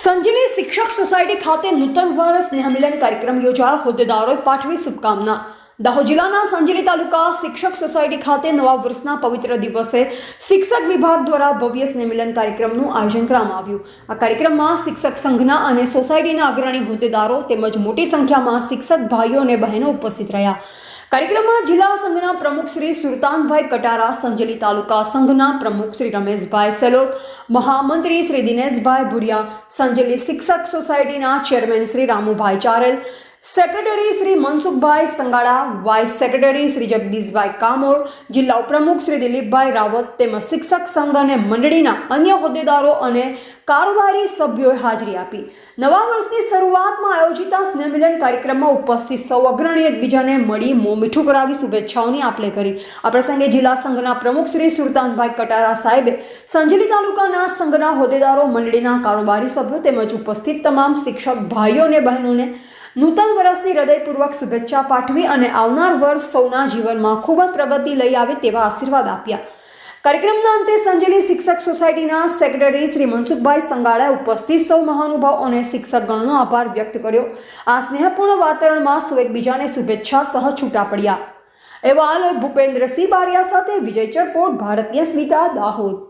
સંજીવની શિક્ષક સોસાયટી ખાતે નૂતન વર્ષ સ્નેહમિલન કાર્યક્રમ યોજાયો. હોદ્દેદારોએ પાઠવી શુભકામના. દાહોદ જિલ્લાના સંજેલી તાલુકા શિક્ષક સોસાયટી ખાતે નવા વર્ષના પવિત્ર દિવસે શિક્ષક વિભાગ દ્વારા ભવ્ય સ્નેહમિલન કાર્યક્રમનું આયોજન કરવામાં આવ્યું. આ કાર્યક્રમમાં શિક્ષક સંઘના અને સોસાયટીના અગ્રણી હોદ્દેદારો તેમજ મોટી સંખ્યામાં શિક્ષક ભાઈઓ અને બહેનો ઉપસ્થિત રહ્યા. કાર્યક્રમમાં જિલ્લા સંઘના પ્રમુખ શ્રી સુરતાનભાઈ કટારા, સંજેલી તાલુકા સંઘના પ્રમુખ શ્રી રમેશભાઈ સેલોત, મહામંત્રી શ્રી દિનેશભાઈ ભુરિયા, સંજેલી શિક્ષક સોસાયટીના chairman Shri Ramubhai Charel, secretary Shri Mansukhbhai Sangada, vice secretary Shri Jagdishbhai Kamor, જિલ્લા ઉપપ્રમુખ શ્રી દિલીપભાઈ રાવત તેમજ શિક્ષક સંઘ અને મંડળીના અન્ય હોદ્દેદારો અને કારોબારી સભ્યોએ હાજરી આપી. નવા વર્ષની શરૂઆતમાં આયોજિત સ્નેહમિલન કાર્યક્રમમાં ઉપસ્થિત સૌ અગ્રણીઓ એકબીજાને મળી મોં મીઠું કરાવી શુભેચ્છાઓની આપ-લે કરી. આ પ્રસંગે જિલ્લા સંઘના પ્રમુખ શ્રી સુરતાનભાઈ કટારા સાહેબે સંજેલી તાલુકાના સંઘના હોદ્દેદારો, મંડળીના કારોબારી સભ્યો તેમજ ઉપસ્થિત તમામ શિક્ષક ભાઈઓ અને બહેનોને નૂતન વર્ષની હૃદયપૂર્વક શુભેચ્છા પાઠવી અને આવનાર વર્ષ સૌના જીવનમાં ખૂબ જ પ્રગતિ લઈ આવે તેવા આશીર્વાદ આપ્યા. કાર્યક્રમના અંતે સંજેલી શિક્ષક સોસાયટીના સેક્રેટરી શ્રી મનસુખભાઈ સંગાડાએ ઉપસ્થિત સૌ મહાનુભાવો અને શિક્ષકગણનો આભાર વ્યક્ત કર્યો. આ સ્નેહપૂર્ણ વાતાવરણમાં સૌ એકબીજાને શુભેચ્છા સહ છૂટા પડ્યા. અહેવાલ ભૂપેન્દ્રસિંહ બારિયા સાથે વિજય ચરપોટ, ભારતીય સ્મિતા, દાહોદ.